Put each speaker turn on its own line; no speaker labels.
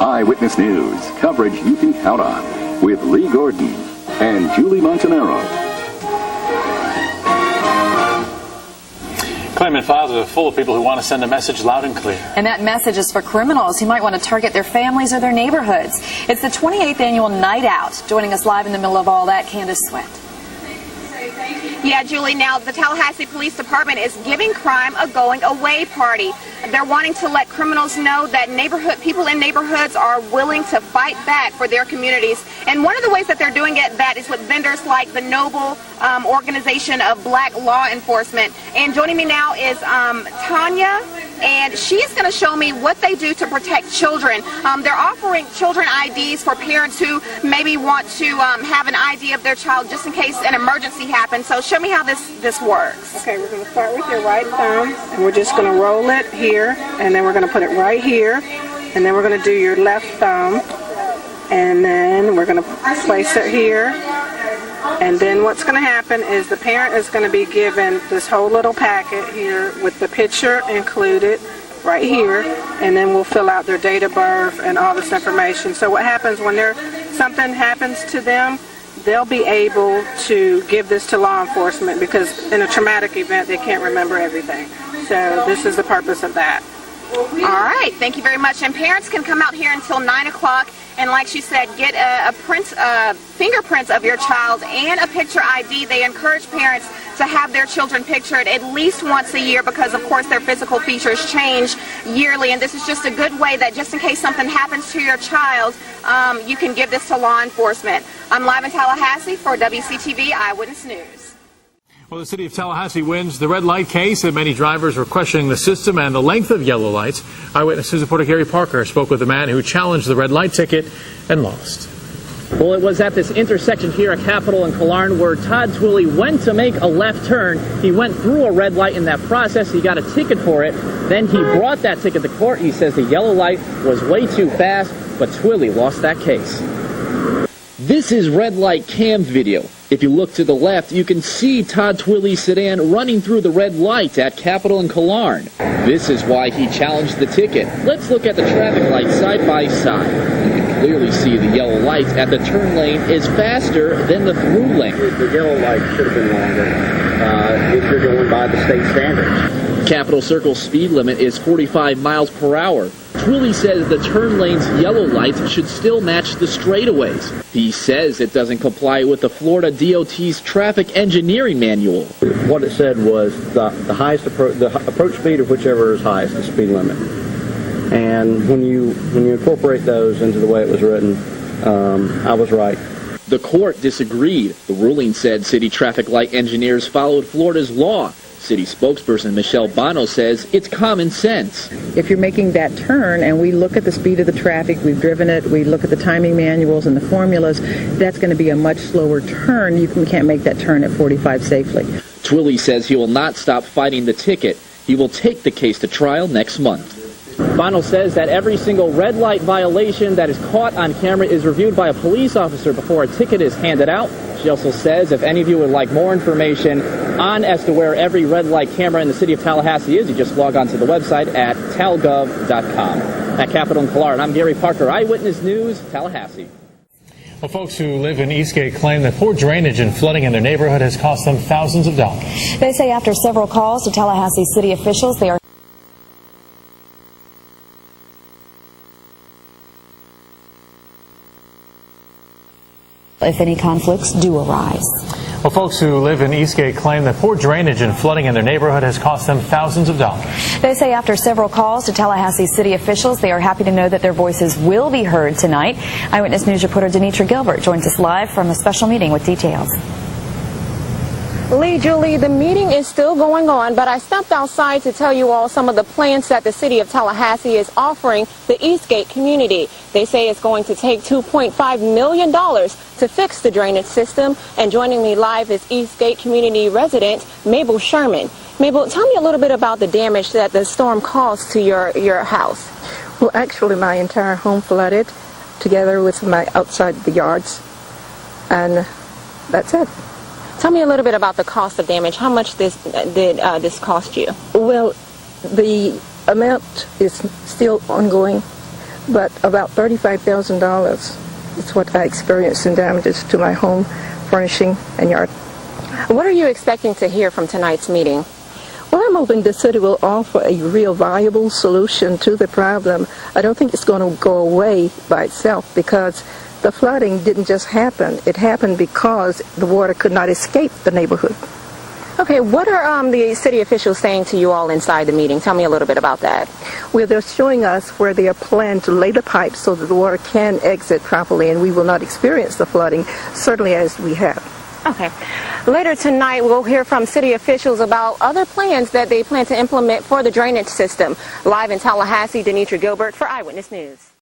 Eyewitness News, coverage you can count on, with Lee Gordon and Julie Montanaro.
Claimant files are full of people who want to send a message loud and clear.
And that message is for criminals who might want to target their families or their neighborhoods. It's the 28th annual Night Out. Joining us live in the middle of all that, Candace Sweat.
Yeah, Julie, now the Tallahassee Police Department is giving crime a going away party. They're wanting to let criminals know that people in neighborhoods are willing to fight back for their communities. And one of the ways that they're doing that is with vendors like the Noble Organization of Black Law Enforcement. And joining me now is Tanya, and she's going to show me what they do to protect children. They're offering children IDs for parents who maybe want to have an ID of their child just in case an emergency happens. So show me how this works.
Okay, we're going to start with your right thumb, and we're just going to roll it here, and then we're going to put it right here, and then we're going to do your left thumb, and then we're going to place it here. And then what's going to happen is the parent is going to be given this whole little packet here with the picture included right here, and then we'll fill out their date of birth and all this information. So what happens when something happens to them, they'll be able to give this to law enforcement, because in a traumatic event they can't remember everything. So this is the purpose of that.
All right, thank you very much. And parents can come out here until 9 o'clock, and like she said, get fingerprints of your child and a picture ID. They encourage parents to have their children pictured at least once a year, because of course their physical features change yearly, and this is just a good way that just in case something happens to your child, you can give this to law enforcement. I'm live in Tallahassee for WCTV Eyewitness News.
Well, the city of Tallahassee wins the red light case, and many drivers were questioning the system and the length of yellow lights. Eyewitness News reporter Gary Parker spoke with the man who challenged the red light ticket and lost.
Well, it was at this intersection here at Capitol and Killarn where Todd Twilley went to make a left turn. He went through a red light in that process. He got a ticket for it. Then he brought that ticket to court. He says the yellow light was way too fast, but Twilley lost that case. This is red light cam video. If you look to the left, you can see Todd Twilley's sedan running through the red light at Capitol and Killarn. This is why he challenged the ticket. Let's look at the traffic lights side by side. You can clearly see the yellow light at the turn lane is faster than the through lane.
The yellow light should have been longer if you're going by the state standards.
Capitol Circle's speed limit is 45 miles per hour. Twilley says the turn lane's yellow lights should still match the straightaways. He says it doesn't comply with the Florida DOT's traffic engineering manual.
What it said was the approach speed of whichever is highest, the speed limit. And when you incorporate those into the way it was written, I was right.
The court disagreed. The ruling said city traffic light engineers followed Florida's law. City spokesperson Michelle Bono says it's common sense.
If you're making that turn and we look at the speed of the traffic, we've driven it, we look at the timing manuals and the formulas, that's going to be a much slower turn. We can't make that turn at 45 safely.
Twilley says he will not stop fighting the ticket. He will take the case to trial next month. Bono says that every single red light violation that is caught on camera is reviewed by a police officer before a ticket is handed out. She also says if any of you would like more information as to where every red light camera in the city of Tallahassee is, you just log on to the website at talgov.com. At Capitol and Killarn, I'm Gary Parker, Eyewitness News, Tallahassee.
Well, folks who live in Eastgate claim that poor drainage and flooding in their neighborhood has cost them thousands of dollars.
They say after several calls to Tallahassee city officials, they are if any conflicts do arise.
Well, folks who live in Eastgate claim that poor drainage and flooding in their neighborhood has cost them thousands of dollars.
They say after several calls to Tallahassee city officials, they are happy to know that their voices will be heard tonight. Eyewitness News reporter Denitra Gilbert joins us live from a special meeting with details.
Lee, Julie, the meeting is still going on, but I stepped outside to tell you all some of the plans that the city of Tallahassee is offering the Eastgate community. They say it's going to take $2.5 million to fix the drainage system. And joining me live is Eastgate community resident Mabel Sherman. Mabel, tell me a little bit about the damage that the storm caused to your house.
Well, actually, my entire home flooded together with my outside the yards, and that's it.
Tell me a little bit about the cost of damage. How much did this cost you?
Well, the amount is still ongoing, but about $35,000 is what I experienced in damages to my home, furnishing, and yard.
What are you expecting to hear from tonight's meeting?
Well, I'm hoping the city will offer a real viable solution to the problem. I don't think it's going to go away by itself, because the flooding didn't just happen. It happened because the water could not escape the neighborhood.
Okay, what are the city officials saying to you all inside the meeting? Tell me a little bit about that.
Well, they're showing us where they are planning to lay the pipes so that the water can exit properly and we will not experience the flooding, certainly as we have.
Okay. Later tonight, we'll hear from city officials about other plans that they plan to implement for the drainage system. Live in Tallahassee, Denitra Gilbert for Eyewitness News.